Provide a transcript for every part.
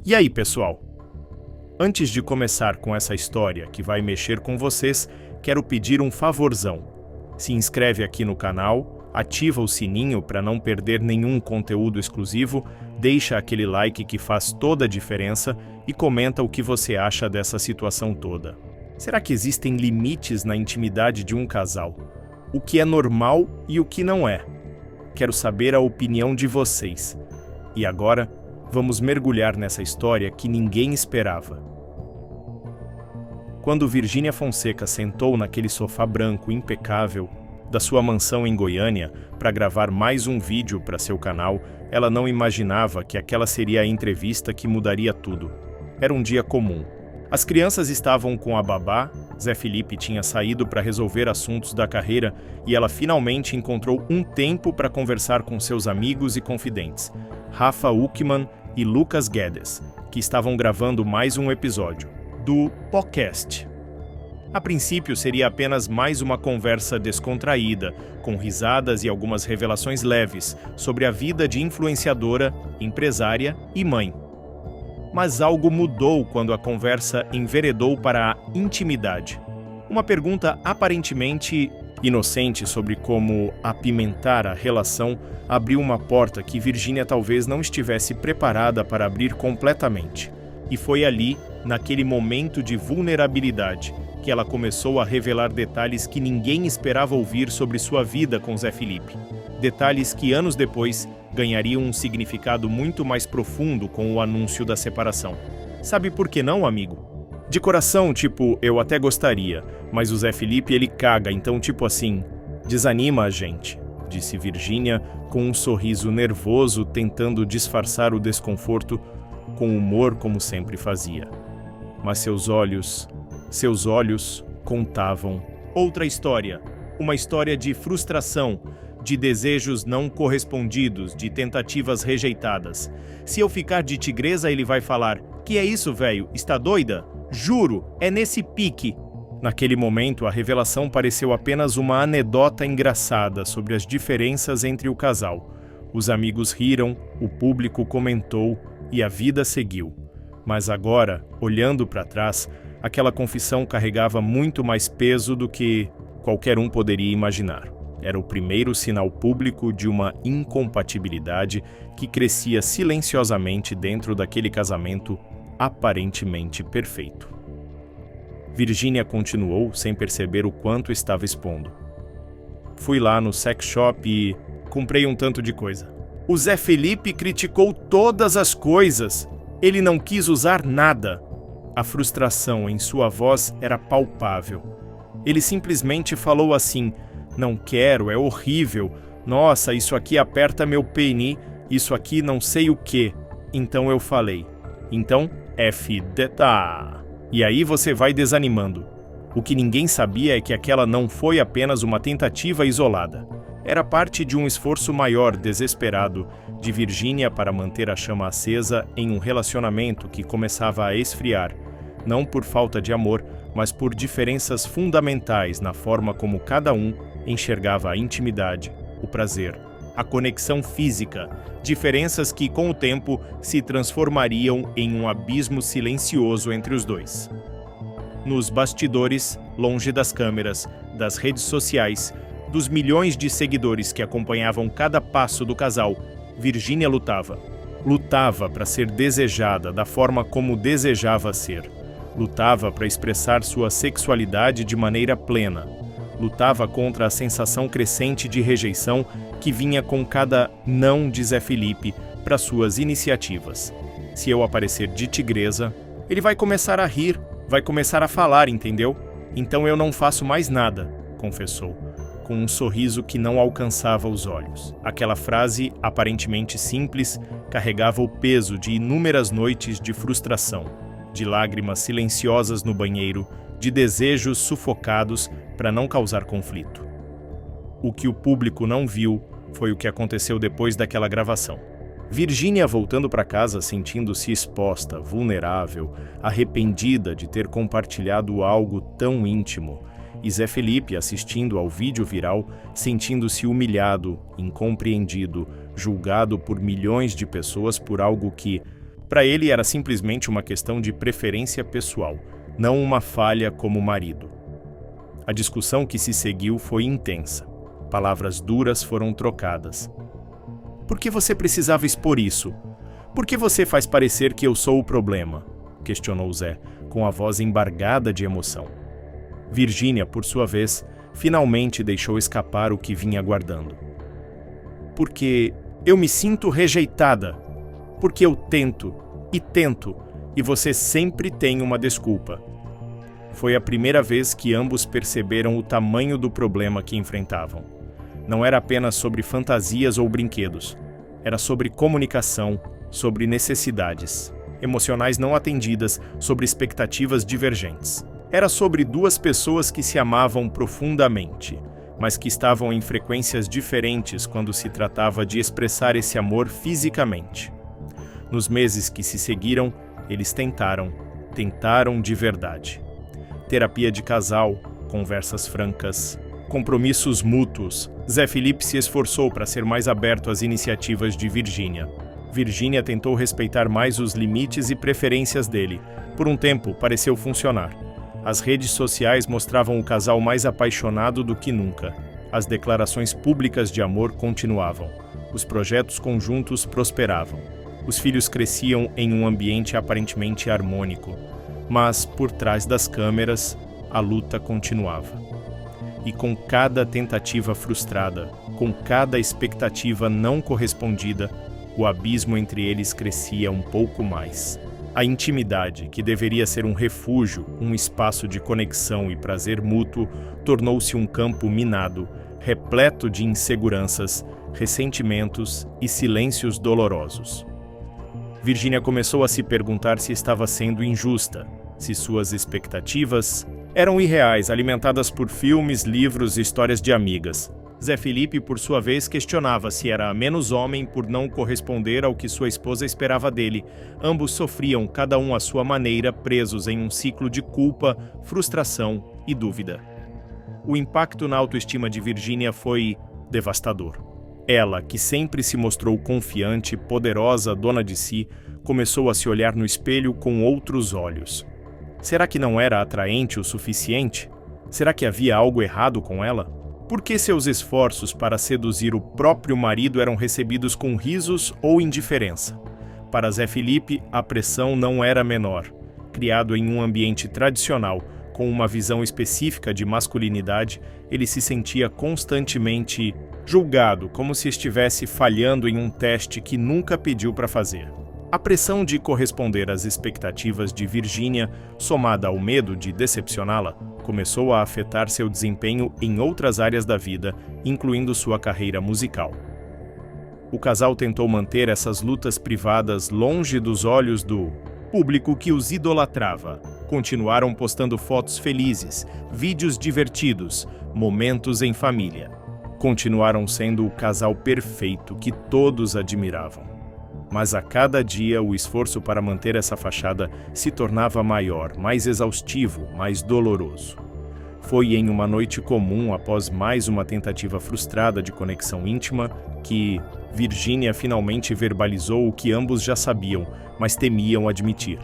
E aí, pessoal? Antes de começar com essa história que vai mexer com vocês, quero pedir um favorzão. Se inscreve aqui no canal, ativa o sininho para não perder nenhum conteúdo exclusivo, deixa aquele like que faz toda a diferença e comenta o que você acha dessa situação toda. Será que existem limites na intimidade de um casal? O que é normal e o que não é? Quero saber a opinião de vocês. E agora, vamos mergulhar nessa história que ninguém esperava. Quando Virgínia Fonseca sentou naquele sofá branco impecável da sua mansão em Goiânia para gravar mais um vídeo para seu canal, ela não imaginava que aquela seria a entrevista que mudaria tudo. Era um dia comum. As crianças estavam com a babá, Zé Felipe tinha saído para resolver assuntos da carreira e ela finalmente encontrou um tempo para conversar com seus amigos e confidentes, Rafa Uckmann e Lucas Guedes, que estavam gravando mais um episódio do podcast. A princípio seria apenas mais uma conversa descontraída, com risadas e algumas revelações leves sobre a vida de influenciadora, empresária e mãe. Mas algo mudou quando a conversa enveredou para a intimidade. Uma pergunta aparentemente inocente sobre como apimentar a relação abriu uma porta que Virgínia talvez não estivesse preparada para abrir completamente. E foi ali, naquele momento de vulnerabilidade, que ela começou a revelar detalhes que ninguém esperava ouvir sobre sua vida com Zé Felipe. Detalhes que anos depois ganhariam um significado muito mais profundo com o anúncio da separação. Sabe por que não, amigo? De coração, tipo, eu até gostaria, mas o Zé Felipe ele caga, então tipo assim, desanima a gente, disse Virgínia com um sorriso nervoso tentando disfarçar o desconforto com humor como sempre fazia. Mas seus olhos contavam outra história, uma história de frustração, de desejos não correspondidos, de tentativas rejeitadas. Se eu ficar de tigresa, ele vai falar: "Que é isso, velho? Está doida? Juro, é nesse pique." Naquele momento, a revelação pareceu apenas uma anedota engraçada sobre as diferenças entre o casal. Os amigos riram, o público comentou e a vida seguiu. Mas agora, olhando para trás, aquela confissão carregava muito mais peso do que qualquer um poderia imaginar. Era o primeiro sinal público de uma incompatibilidade que crescia silenciosamente dentro daquele casamento aparentemente perfeito. Virgínia continuou sem perceber o quanto estava expondo. Fui lá no sex shop e comprei um tanto de coisa. O Zé Felipe criticou todas as coisas. Ele não quis usar nada. A frustração em sua voz era palpável. Ele simplesmente falou assim: "Não quero, é horrível. Nossa, isso aqui aperta meu PNI, isso aqui não sei o quê." Então eu falei: "Então, F deta." E aí você vai desanimando. O que ninguém sabia é que aquela não foi apenas uma tentativa isolada. Era parte de um esforço maior, desesperado, de Virgínia para manter a chama acesa em um relacionamento que começava a esfriar, não por falta de amor, mas por diferenças fundamentais na forma como cada um enxergava a intimidade, o prazer, a conexão física, diferenças que, com o tempo, se transformariam em um abismo silencioso entre os dois. Nos bastidores, longe das câmeras, das redes sociais, dos milhões de seguidores que acompanhavam cada passo do casal, Virgínia lutava. Lutava para ser desejada da forma como desejava ser. Lutava para expressar sua sexualidade de maneira plena. Lutava contra a sensação crescente de rejeição que vinha com cada não de Zé Felipe para suas iniciativas. Se eu aparecer de tigresa, ele vai começar a rir, vai começar a falar, entendeu? Então eu não faço mais nada, confessou, com um sorriso que não alcançava os olhos. Aquela frase, aparentemente simples, carregava o peso de inúmeras noites de frustração, de lágrimas silenciosas no banheiro, de desejos sufocados para não causar conflito. O que o público não viu foi o que aconteceu depois daquela gravação. Virgínia voltando para casa sentindo-se exposta, vulnerável, arrependida de ter compartilhado algo tão íntimo, e Zé Felipe assistindo ao vídeo viral, sentindo-se humilhado, incompreendido, julgado por milhões de pessoas por algo que, Para ele era simplesmente uma questão de preferência pessoal, não uma falha como marido. A discussão que se seguiu foi intensa. Palavras duras foram trocadas. Por que você precisava expor isso? Por que você faz parecer que eu sou o problema? Questionou Zé, com a voz embargada de emoção. Virgínia, por sua vez, finalmente deixou escapar o que vinha guardando. Porque eu me sinto rejeitada. Porque eu tento, e você sempre tem uma desculpa. Foi a primeira vez que ambos perceberam o tamanho do problema que enfrentavam. Não era apenas sobre fantasias ou brinquedos. Era sobre comunicação, sobre necessidades emocionais não atendidas, sobre expectativas divergentes. Era sobre duas pessoas que se amavam profundamente, mas que estavam em frequências diferentes quando se tratava de expressar esse amor fisicamente. Nos meses que se seguiram, eles tentaram de verdade. Terapia de casal, conversas francas, compromissos mútuos. Zé Felipe se esforçou para ser mais aberto às iniciativas de Virgínia. Virgínia tentou respeitar mais os limites e preferências dele. Por um tempo, pareceu funcionar. As redes sociais mostravam o casal mais apaixonado do que nunca. As declarações públicas de amor continuavam. Os projetos conjuntos prosperavam. Os filhos cresciam em um ambiente aparentemente harmônico. Mas, por trás das câmeras, a luta continuava. E com cada tentativa frustrada, com cada expectativa não correspondida, o abismo entre eles crescia um pouco mais. A intimidade, que deveria ser um refúgio, um espaço de conexão e prazer mútuo, tornou-se um campo minado, repleto de inseguranças, ressentimentos e silêncios dolorosos. Virgínia começou a se perguntar se estava sendo injusta, se suas expectativas eram irreais, alimentadas por filmes, livros e histórias de amigas. Zé Felipe, por sua vez, questionava se era menos homem por não corresponder ao que sua esposa esperava dele. Ambos sofriam, cada um à sua maneira, presos em um ciclo de culpa, frustração e dúvida. O impacto na autoestima de Virgínia foi devastador. Ela, que sempre se mostrou confiante, poderosa, dona de si, começou a se olhar no espelho com outros olhos. Será que não era atraente o suficiente? Será que havia algo errado com ela? Por que seus esforços para seduzir o próprio marido eram recebidos com risos ou indiferença? Para Zé Felipe, a pressão não era menor. Criado em um ambiente tradicional, com uma visão específica de masculinidade, ele se sentia constantemente julgado, como se estivesse falhando em um teste que nunca pediu para fazer. A pressão de corresponder às expectativas de Virgínia, somada ao medo de decepcioná-la, começou a afetar seu desempenho em outras áreas da vida, incluindo sua carreira musical. O casal tentou manter essas lutas privadas longe dos olhos do público que os idolatrava. Continuaram postando fotos felizes, vídeos divertidos, momentos em família. Continuaram sendo o casal perfeito que todos admiravam. Mas a cada dia o esforço para manter essa fachada se tornava maior, mais exaustivo, mais doloroso. Foi em uma noite comum, após mais uma tentativa frustrada de conexão íntima, que Virgínia finalmente verbalizou o que ambos já sabiam, mas temiam admitir.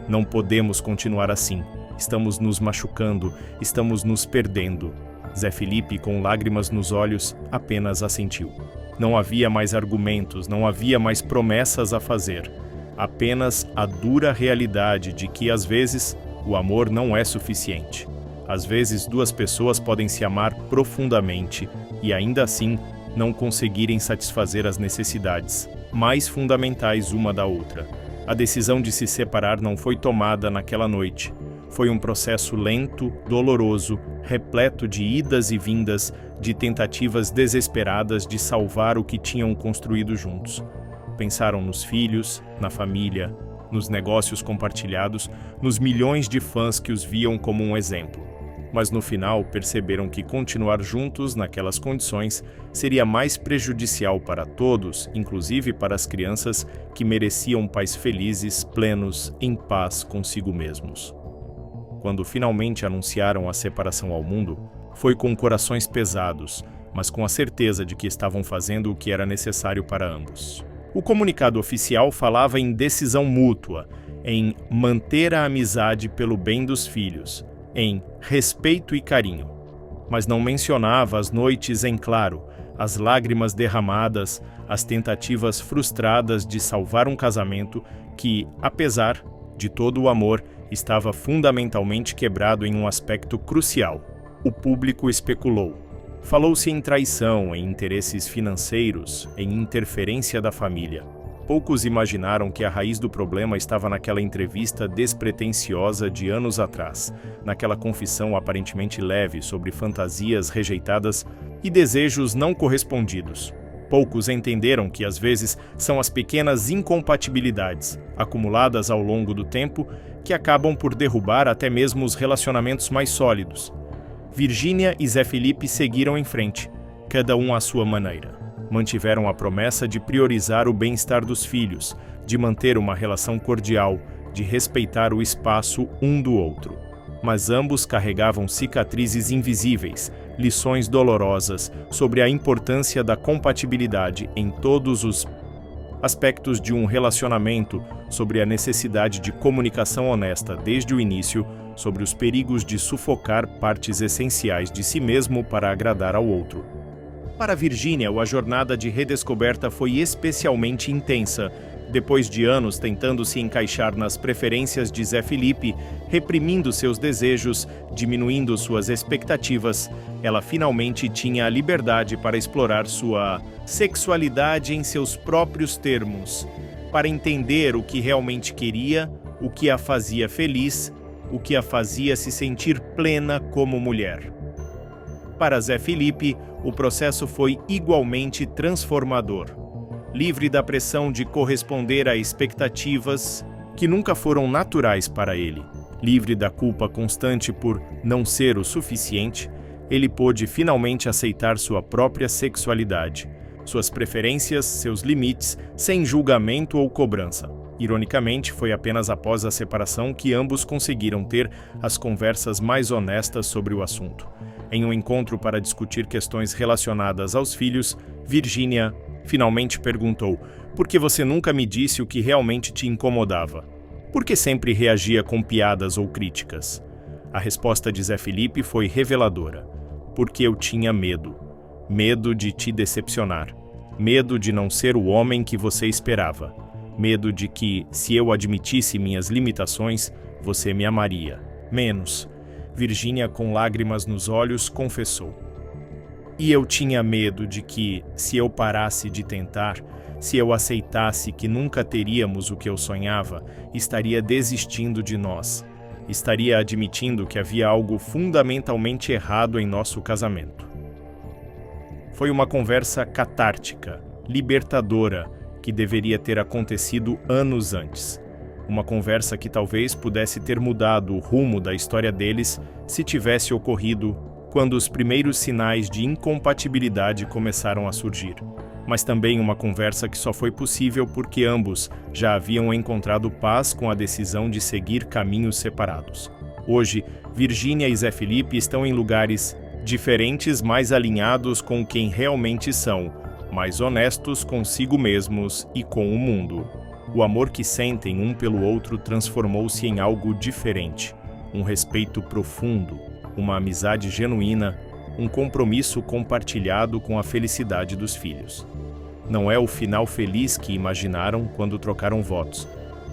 Não podemos continuar assim. Estamos nos machucando, estamos nos perdendo. Zé Felipe, com lágrimas nos olhos, apenas assentiu. Não havia mais argumentos, não havia mais promessas a fazer. Apenas a dura realidade de que, às vezes, o amor não é suficiente. Às vezes, duas pessoas podem se amar profundamente e, ainda assim, não conseguirem satisfazer as necessidades mais fundamentais uma da outra. A decisão de se separar não foi tomada naquela noite. Foi um processo lento, doloroso, repleto de idas e vindas, de tentativas desesperadas de salvar o que tinham construído juntos. Pensaram nos filhos, na família, nos negócios compartilhados, nos milhões de fãs que os viam como um exemplo. Mas no final perceberam que continuar juntos naquelas condições seria mais prejudicial para todos, inclusive para as crianças que mereciam pais felizes, plenos, em paz consigo mesmos. Quando finalmente anunciaram a separação ao mundo, foi com corações pesados, mas com a certeza de que estavam fazendo o que era necessário para ambos. O comunicado oficial falava em decisão mútua, em manter a amizade pelo bem dos filhos, em respeito e carinho, mas não mencionava as noites em claro, as lágrimas derramadas, as tentativas frustradas de salvar um casamento que, apesar de todo o amor, estava fundamentalmente quebrado em um aspecto crucial. O público especulou. Falou-se em traição, em interesses financeiros, em interferência da família. Poucos imaginaram que a raiz do problema estava naquela entrevista despretensiosa de anos atrás, naquela confissão aparentemente leve sobre fantasias rejeitadas e desejos não correspondidos. Poucos entenderam que, às vezes, são as pequenas incompatibilidades, acumuladas ao longo do tempo, que acabam por derrubar até mesmo os relacionamentos mais sólidos. Virgínia e Zé Felipe seguiram em frente, cada um à sua maneira. Mantiveram a promessa de priorizar o bem-estar dos filhos, de manter uma relação cordial, de respeitar o espaço um do outro. Mas ambos carregavam cicatrizes invisíveis, lições dolorosas sobre a importância da compatibilidade em todos os aspectos de um relacionamento, sobre a necessidade de comunicação honesta desde o início, sobre os perigos de sufocar partes essenciais de si mesmo para agradar ao outro. Para Virgínia, a jornada de redescoberta foi especialmente intensa. Depois de anos tentando se encaixar nas preferências de Zé Felipe, reprimindo seus desejos, diminuindo suas expectativas, ela finalmente tinha a liberdade para explorar sua sexualidade em seus próprios termos, para entender o que realmente queria, o que a fazia feliz, o que a fazia se sentir plena como mulher. Para Zé Felipe, o processo foi igualmente transformador. Livre da pressão de corresponder a expectativas que nunca foram naturais para ele, livre da culpa constante por não ser o suficiente, ele pôde finalmente aceitar sua própria sexualidade, suas preferências, seus limites, sem julgamento ou cobrança. Ironicamente, foi apenas após a separação que ambos conseguiram ter as conversas mais honestas sobre o assunto. Em um encontro para discutir questões relacionadas aos filhos, Virgínia finalmente perguntou: por que você nunca me disse o que realmente te incomodava? Por que sempre reagia com piadas ou críticas? A resposta de Zé Felipe foi reveladora. Porque eu tinha medo. Medo de te decepcionar. Medo de não ser o homem que você esperava. Medo de que, se eu admitisse minhas limitações, você me amaria. Menos. Virgínia, com lágrimas nos olhos, confessou. E eu tinha medo de que, se eu parasse de tentar, se eu aceitasse que nunca teríamos o que eu sonhava, estaria desistindo de nós. Estaria admitindo que havia algo fundamentalmente errado em nosso casamento. Foi uma conversa catártica, libertadora, que deveria ter acontecido anos antes. Uma conversa que talvez pudesse ter mudado o rumo da história deles se tivesse ocorrido quando os primeiros sinais de incompatibilidade começaram a surgir. Mas também uma conversa que só foi possível porque ambos já haviam encontrado paz com a decisão de seguir caminhos separados. Hoje, Virgínia e Zé Felipe estão em lugares diferentes, mais alinhados com quem realmente são, mais honestos consigo mesmos e com o mundo. O amor que sentem um pelo outro transformou-se em algo diferente, um respeito profundo, uma amizade genuína, um compromisso compartilhado com a felicidade dos filhos. Não é o final feliz que imaginaram quando trocaram votos,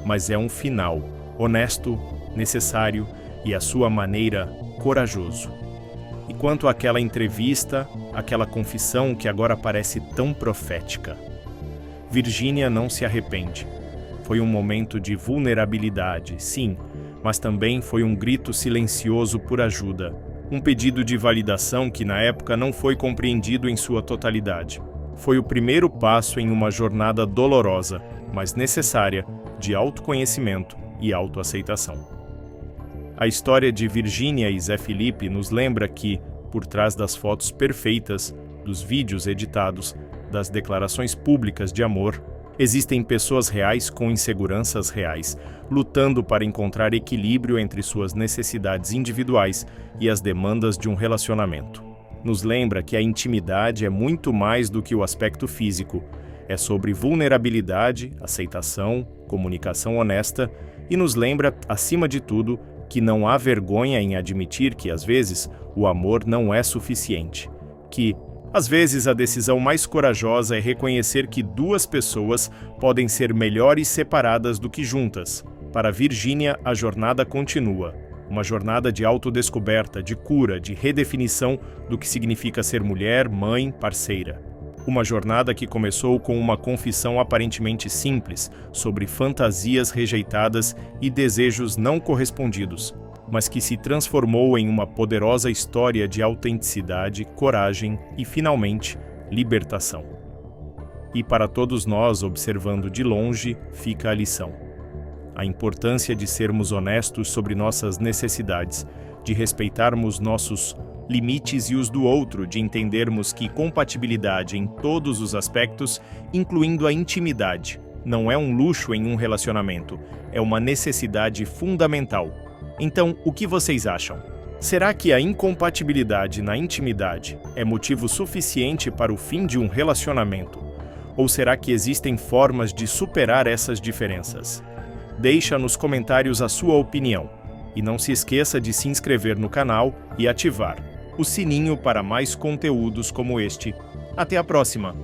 mas é um final honesto, necessário e, à sua maneira, corajoso. E quanto àquela entrevista, aquela confissão que agora parece tão profética, Virgínia não se arrepende. Foi um momento de vulnerabilidade, sim, mas também foi um grito silencioso por ajuda, um pedido de validação que na época não foi compreendido em sua totalidade. Foi o primeiro passo em uma jornada dolorosa, mas necessária, de autoconhecimento e autoaceitação. A história de Virgínia e Zé Felipe nos lembra que, por trás das fotos perfeitas, dos vídeos editados, das declarações públicas de amor, existem pessoas reais com inseguranças reais, lutando para encontrar equilíbrio entre suas necessidades individuais e as demandas de um relacionamento. Nos lembra que a intimidade é muito mais do que o aspecto físico. É sobre vulnerabilidade, aceitação, comunicação honesta e nos lembra, acima de tudo, que não há vergonha em admitir que, às vezes, o amor não é suficiente. Que, às vezes, a decisão mais corajosa é reconhecer que duas pessoas podem ser melhores separadas do que juntas. Para Virginia, a jornada continua. Uma jornada de autodescoberta, de cura, de redefinição do que significa ser mulher, mãe, parceira. Uma jornada que começou com uma confissão aparentemente simples sobre fantasias rejeitadas e desejos não correspondidos, mas que se transformou em uma poderosa história de autenticidade, coragem e, finalmente, libertação. E para todos nós, observando de longe, fica a lição. A importância de sermos honestos sobre nossas necessidades, de respeitarmos nossos limites e os do outro, de entendermos que compatibilidade em todos os aspectos, incluindo a intimidade, não é um luxo em um relacionamento, é uma necessidade fundamental. Então, o que vocês acham? Será que a incompatibilidade na intimidade é motivo suficiente para o fim de um relacionamento? Ou será que existem formas de superar essas diferenças? Deixa nos comentários a sua opinião. E não se esqueça de se inscrever no canal e ativar o sininho para mais conteúdos como este. Até a próxima!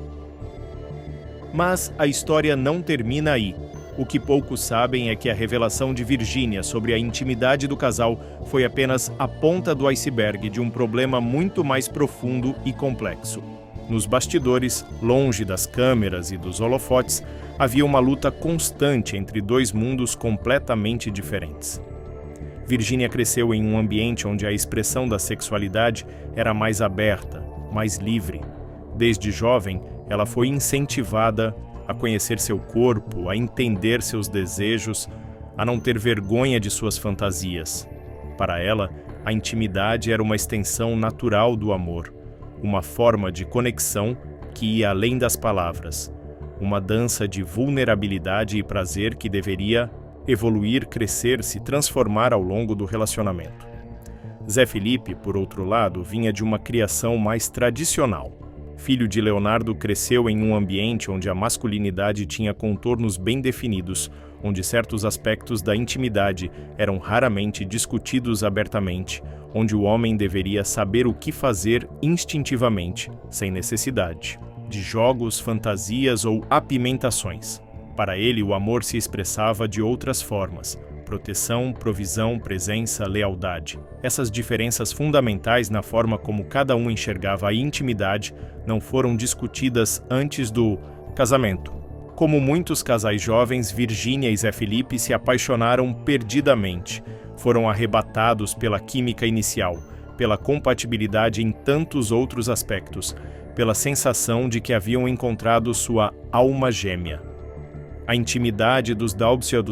Mas a história não termina aí. O que poucos sabem é que a revelação de Virginia sobre a intimidade do casal foi apenas a ponta do iceberg de um problema muito mais profundo e complexo. Nos bastidores, longe das câmeras e dos holofotes, havia uma luta constante entre dois mundos completamente diferentes. Virginia cresceu em um ambiente onde a expressão da sexualidade era mais aberta, mais livre. Desde jovem, ela foi incentivada a conhecer seu corpo, a entender seus desejos, a não ter vergonha de suas fantasias. Para ela, a intimidade era uma extensão natural do amor, uma forma de conexão que ia além das palavras, uma dança de vulnerabilidade e prazer que deveria evoluir, crescer, se transformar ao longo do relacionamento. Zé Felipe, por outro lado, vinha de uma criação mais tradicional. Filho de Leonardo, cresceu em um ambiente onde a masculinidade tinha contornos bem definidos, onde certos aspectos da intimidade eram raramente discutidos abertamente, onde o homem deveria saber o que fazer instintivamente, sem necessidade de jogos, fantasias ou apimentações. Para ele, o amor se expressava de outras formas: proteção, provisão, presença, lealdade. Essas diferenças fundamentais na forma como cada um enxergava a intimidade não foram discutidas antes do casamento. Como muitos casais jovens, Virginia e Zé Felipe se apaixonaram perdidamente. Foram arrebatados pela química inicial, pela compatibilidade em tantos outros aspectos, pela sensação de que haviam encontrado sua alma gêmea. A intimidade dos Daubsjö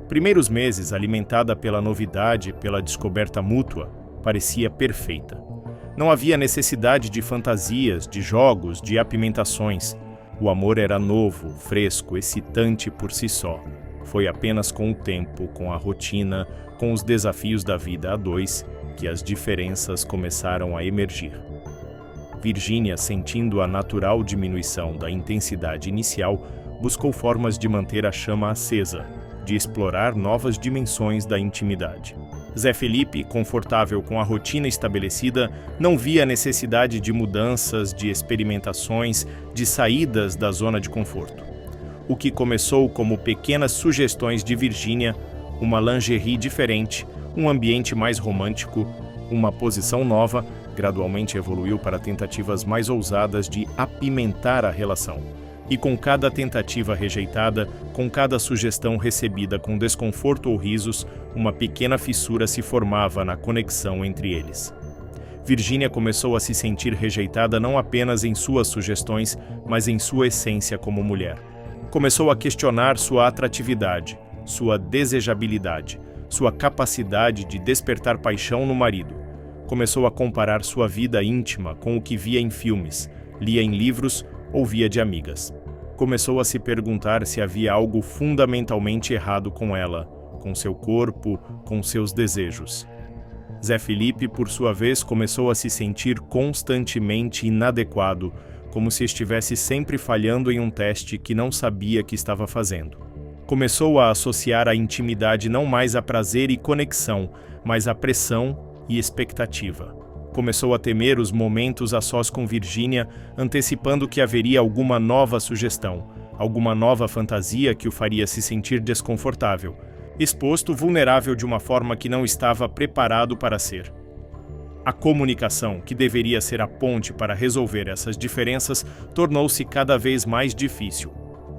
primeiros meses, alimentada pela novidade, pela descoberta mútua, parecia perfeita. Não havia necessidade de fantasias, de jogos, de apimentações. O amor era novo, fresco, excitante por si só. Foi apenas com o tempo, com a rotina, com os desafios da vida a dois, que as diferenças começaram a emergir. Virginia, sentindo a natural diminuição da intensidade inicial, buscou formas de manter a chama acesa, de explorar novas dimensões da intimidade. Zé Felipe, confortável com a rotina estabelecida, não via necessidade de mudanças, de experimentações, de saídas da zona de conforto. O que começou como pequenas sugestões de Virginia, uma lingerie diferente, um ambiente mais romântico, uma posição nova, gradualmente evoluiu para tentativas mais ousadas de apimentar a relação. E com cada tentativa rejeitada, com cada sugestão recebida com desconforto ou risos, uma pequena fissura se formava na conexão entre eles. Virginia começou a se sentir rejeitada não apenas em suas sugestões, mas em sua essência como mulher. Começou a questionar sua atratividade, sua desejabilidade, sua capacidade de despertar paixão no marido. Começou a comparar sua vida íntima com o que via em filmes, lia em livros, ouvia de amigas. Começou a se perguntar se havia algo fundamentalmente errado com ela, com seu corpo, com seus desejos. Zé Felipe, por sua vez, começou a se sentir constantemente inadequado, como se estivesse sempre falhando em um teste que não sabia que estava fazendo. Começou a associar a intimidade não mais a prazer e conexão, mas a pressão e expectativa. Começou a temer os momentos a sós com Virgínia, antecipando que haveria alguma nova sugestão, alguma nova fantasia que o faria se sentir desconfortável, exposto, vulnerável de uma forma que não estava preparado para ser. A comunicação, que deveria ser a ponte para resolver essas diferenças, tornou-se cada vez mais difícil.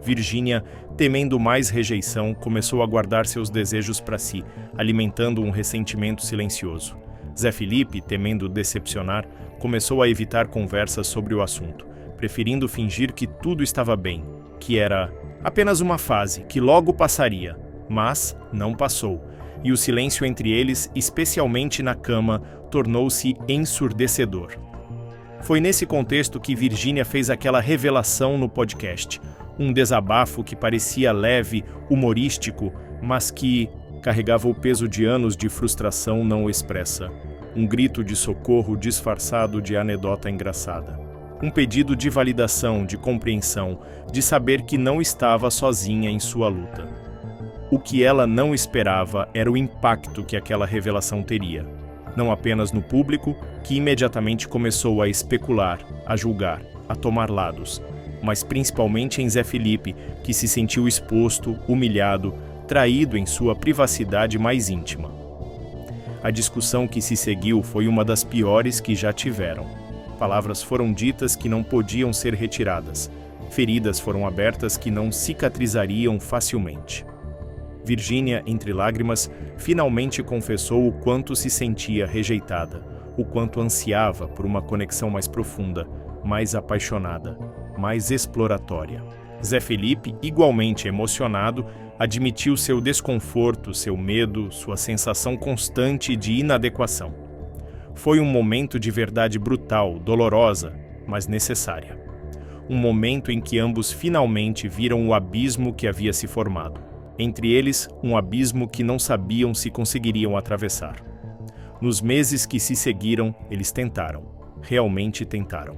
Virgínia, temendo mais rejeição, começou a guardar seus desejos para si, alimentando um ressentimento silencioso. Zé Felipe, temendo decepcionar, começou a evitar conversas sobre o assunto, preferindo fingir que tudo estava bem, que era apenas uma fase, que logo passaria. Mas não passou, e o silêncio entre eles, especialmente na cama, tornou-se ensurdecedor. Foi nesse contexto que Virgínia fez aquela revelação no podcast, um desabafo que parecia leve, humorístico, mas que carregava o peso de anos de frustração não expressa, um grito de socorro disfarçado de anedota engraçada. Um pedido de validação, de compreensão, de saber que não estava sozinha em sua luta. O que ela não esperava era o impacto que aquela revelação teria. Não apenas no público, que imediatamente começou a especular, a julgar, a tomar lados, mas principalmente em Zé Felipe, que se sentiu exposto, humilhado, traído em sua privacidade mais íntima. A discussão que se seguiu foi uma das piores que já tiveram. Palavras foram ditas que não podiam ser retiradas. Feridas foram abertas que não cicatrizariam facilmente. Virgínia, entre lágrimas, finalmente confessou o quanto se sentia rejeitada, o quanto ansiava por uma conexão mais profunda, mais apaixonada, mais exploratória. Zé Felipe, igualmente emocionado, admitiu seu desconforto, seu medo, sua sensação constante de inadequação. Foi um momento de verdade brutal, dolorosa, mas necessária. Um momento em que ambos finalmente viram o abismo que havia se formado. Entre eles, um abismo que não sabiam se conseguiriam atravessar. Nos meses que se seguiram, eles tentaram. Realmente tentaram.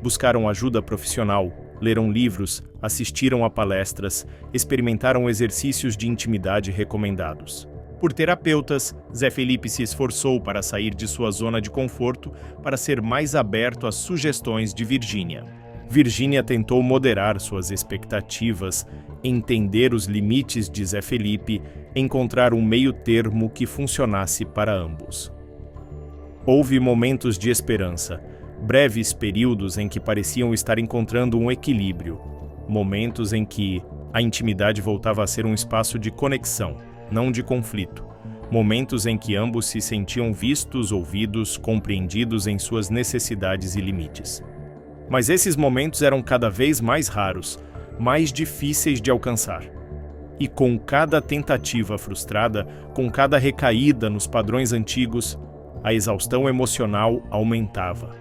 Buscaram ajuda profissional, leram livros, assistiram a palestras, experimentaram exercícios de intimidade recomendados. Por terapeutas, Zé Felipe se esforçou para sair de sua zona de conforto para ser mais aberto às sugestões de Virgínia. Virgínia tentou moderar suas expectativas, entender os limites de Zé Felipe, encontrar um meio-termo que funcionasse para ambos. Houve momentos de esperança, breves períodos em que pareciam estar encontrando um equilíbrio, momentos em que a intimidade voltava a ser um espaço de conexão, não de conflito, momentos em que ambos se sentiam vistos, ouvidos, compreendidos em suas necessidades e limites. Mas esses momentos eram cada vez mais raros, mais difíceis de alcançar. E com cada tentativa frustrada, com cada recaída nos padrões antigos, a exaustão emocional aumentava.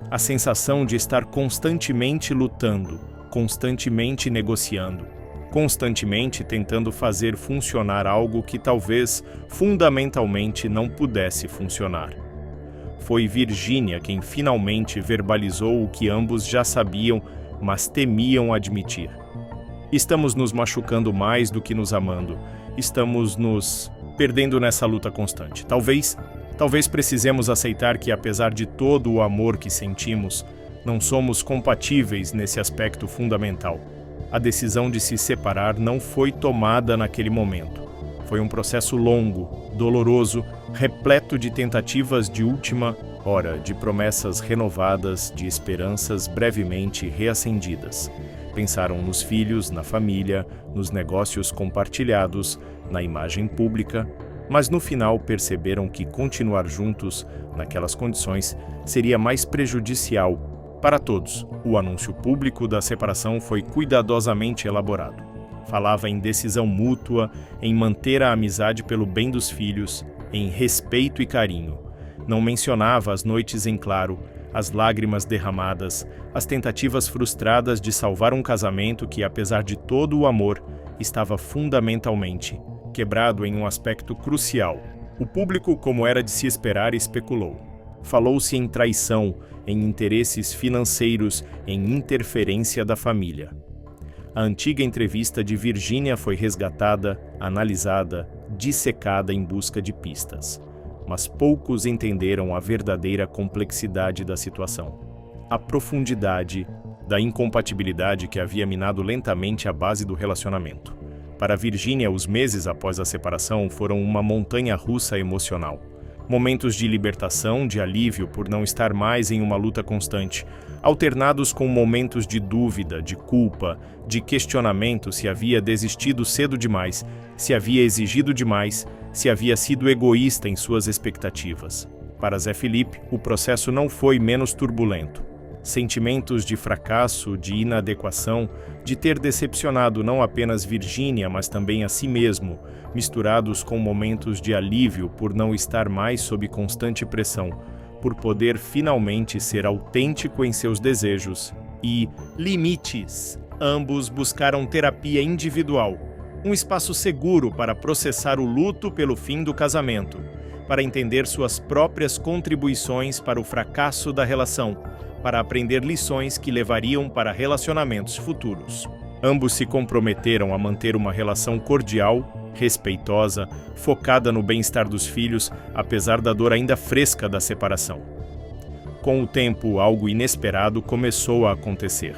A sensação de estar constantemente lutando, constantemente negociando, constantemente tentando fazer funcionar algo que talvez, fundamentalmente, não pudesse funcionar. Foi Virgínia quem finalmente verbalizou o que ambos já sabiam, mas temiam admitir. Estamos nos machucando mais do que nos amando. Estamos nos perdendo nessa luta constante. Talvez precisemos aceitar que, apesar de todo o amor que sentimos, não somos compatíveis nesse aspecto fundamental. A decisão de se separar não foi tomada naquele momento. Foi um processo longo, doloroso, repleto de tentativas de última hora, de promessas renovadas, de esperanças brevemente reacendidas. Pensaram nos filhos, na família, nos negócios compartilhados, na imagem pública, mas no final perceberam que continuar juntos, naquelas condições, seria mais prejudicial para todos. O anúncio público da separação foi cuidadosamente elaborado. Falava em decisão mútua, em manter a amizade pelo bem dos filhos, em respeito e carinho. Não mencionava as noites em claro, as lágrimas derramadas, as tentativas frustradas de salvar um casamento que, apesar de todo o amor, estava fundamentalmente quebrado em um aspecto crucial, O público, como era de se esperar, especulou. Falou-se em traição, em interesses financeiros, em interferência da família. A antiga entrevista de Virgínia foi resgatada, analisada, dissecada em busca de pistas. Mas poucos entenderam a verdadeira complexidade da situação. A profundidade da incompatibilidade que havia minado lentamente a base do relacionamento. Para Virgínia, os meses após a separação foram uma montanha-russa emocional. Momentos de libertação, de alívio por não estar mais em uma luta constante, alternados com momentos de dúvida, de culpa, de questionamento se havia desistido cedo demais, se havia exigido demais, se havia sido egoísta em suas expectativas. Para Zé Felipe, o processo não foi menos turbulento. Sentimentos de fracasso, de inadequação, de ter decepcionado não apenas Virgínia, mas também a si mesmo, misturados com momentos de alívio por não estar mais sob constante pressão, por poder finalmente ser autêntico em seus desejos e limites. Ambos buscaram terapia individual, um espaço seguro para processar o luto pelo fim do casamento, para entender suas próprias contribuições para o fracasso da relação, para aprender lições que levariam para relacionamentos futuros. Ambos se comprometeram a manter uma relação cordial, respeitosa, focada no bem-estar dos filhos, apesar da dor ainda fresca da separação. Com o tempo, algo inesperado começou a acontecer.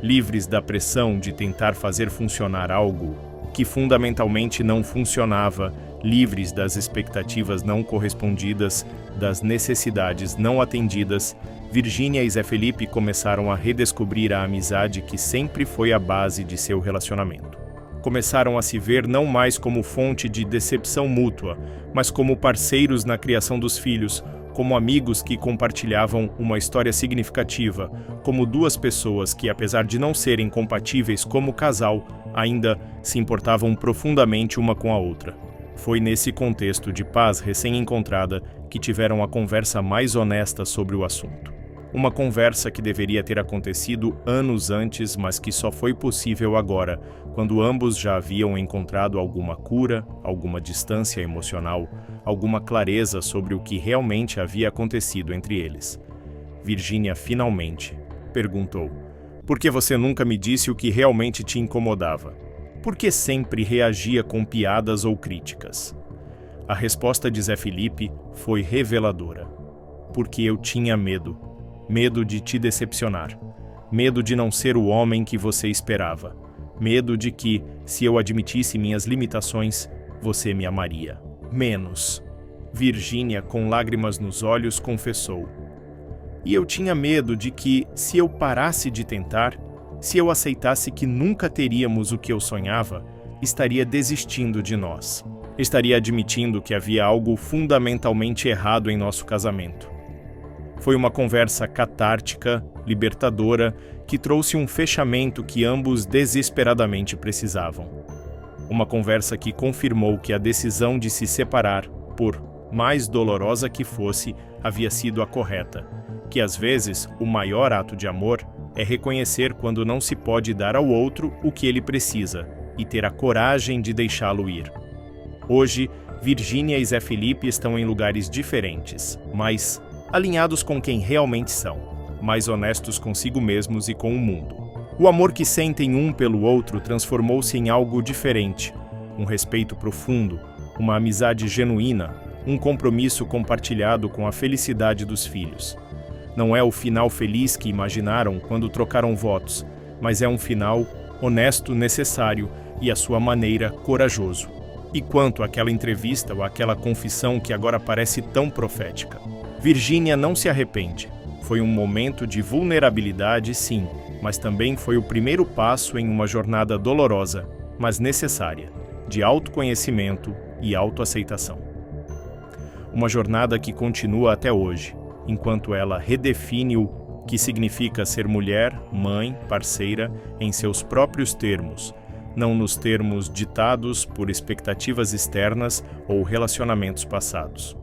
Livres da pressão de tentar fazer funcionar algo que fundamentalmente não funcionava, livres das expectativas não correspondidas, das necessidades não atendidas, Virgínia e Zé Felipe começaram a redescobrir a amizade que sempre foi a base de seu relacionamento. Começaram a se ver não mais como fonte de decepção mútua, mas como parceiros na criação dos filhos, como amigos que compartilhavam uma história significativa, como duas pessoas que, apesar de não serem compatíveis como casal, ainda se importavam profundamente uma com a outra. Foi nesse contexto de paz recém-encontrada que tiveram a conversa mais honesta sobre o assunto. Uma conversa que deveria ter acontecido anos antes, mas que só foi possível agora, quando ambos já haviam encontrado alguma cura, alguma distância emocional, alguma clareza sobre o que realmente havia acontecido entre eles. Virgínia finalmente perguntou: "Por que você nunca me disse o que realmente te incomodava? Por que sempre reagia com piadas ou críticas?" A resposta de Zé Felipe foi reveladora. "Porque eu tinha medo. Medo de te decepcionar. Medo de não ser o homem que você esperava. Medo de que, se eu admitisse minhas limitações, você me amaria menos." Virgínia, com lágrimas nos olhos, confessou: "E eu tinha medo de que, se eu parasse de tentar, se eu aceitasse que nunca teríamos o que eu sonhava, estaria desistindo de nós. Estaria admitindo que havia algo fundamentalmente errado em nosso casamento." Foi uma conversa catártica, libertadora, que trouxe um fechamento que ambos desesperadamente precisavam. Uma conversa que confirmou que a decisão de se separar, por mais dolorosa que fosse, havia sido a correta, que às vezes o maior ato de amor é reconhecer quando não se pode dar ao outro o que ele precisa e ter a coragem de deixá-lo ir. Hoje, Virgínia e Zé Felipe estão em lugares diferentes, mas alinhados com quem realmente são, mais honestos consigo mesmos e com o mundo. O amor que sentem um pelo outro transformou-se em algo diferente, um respeito profundo, uma amizade genuína, um compromisso compartilhado com a felicidade dos filhos. Não é o final feliz que imaginaram quando trocaram votos, mas é um final honesto, necessário e, à sua maneira, corajoso. E quanto àquela entrevista ou àquela confissão que agora parece tão profética? Virgínia não se arrepende. Foi um momento de vulnerabilidade, sim, mas também foi o primeiro passo em uma jornada dolorosa, mas necessária, de autoconhecimento e autoaceitação. Uma jornada que continua até hoje, enquanto ela redefine o que significa ser mulher, mãe, parceira, em seus próprios termos, não nos termos ditados por expectativas externas ou relacionamentos passados.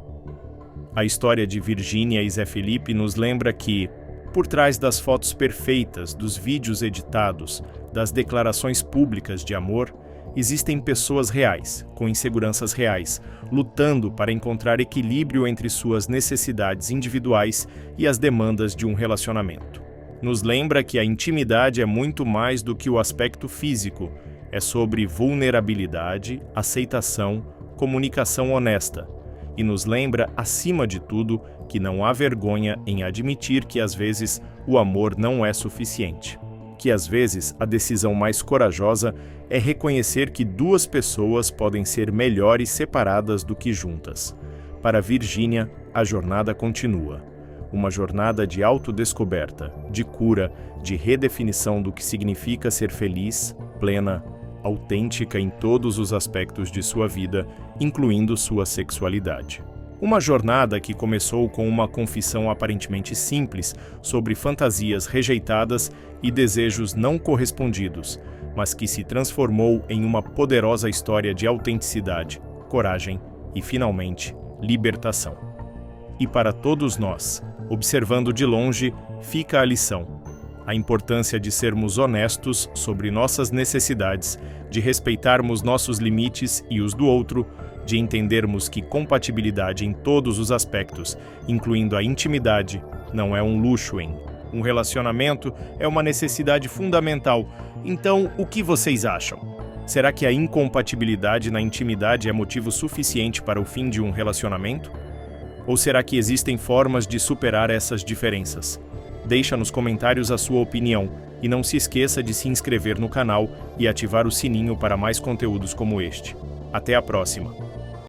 A história de Virgínia e Zé Felipe nos lembra que, por trás das fotos perfeitas, dos vídeos editados, das declarações públicas de amor, existem pessoas reais, com inseguranças reais, lutando para encontrar equilíbrio entre suas necessidades individuais e as demandas de um relacionamento. Nos lembra que a intimidade é muito mais do que o aspecto físico, é sobre vulnerabilidade, aceitação, comunicação honesta. E nos lembra, acima de tudo, que não há vergonha em admitir que às vezes o amor não é suficiente. Que às vezes a decisão mais corajosa é reconhecer que duas pessoas podem ser melhores separadas do que juntas. Para Virgínia, a jornada continua. Uma jornada de autodescoberta, de cura, de redefinição do que significa ser feliz, plena, autêntica em todos os aspectos de sua vida, incluindo sua sexualidade. Uma jornada que começou com uma confissão aparentemente simples sobre fantasias rejeitadas e desejos não correspondidos, mas que se transformou em uma poderosa história de autenticidade, coragem e, finalmente, libertação. E para todos nós, observando de longe, fica a lição: a importância de sermos honestos sobre nossas necessidades, de respeitarmos nossos limites e os do outro, de entendermos que compatibilidade em todos os aspectos, incluindo a intimidade, não é um luxo um relacionamento, é uma necessidade fundamental. Então, o que vocês acham? Será que a incompatibilidade na intimidade é motivo suficiente para o fim de um relacionamento? Ou será que existem formas de superar essas diferenças? Deixa nos comentários a sua opinião e não se esqueça de se inscrever no canal e ativar o sininho para mais conteúdos como este. Até a próxima!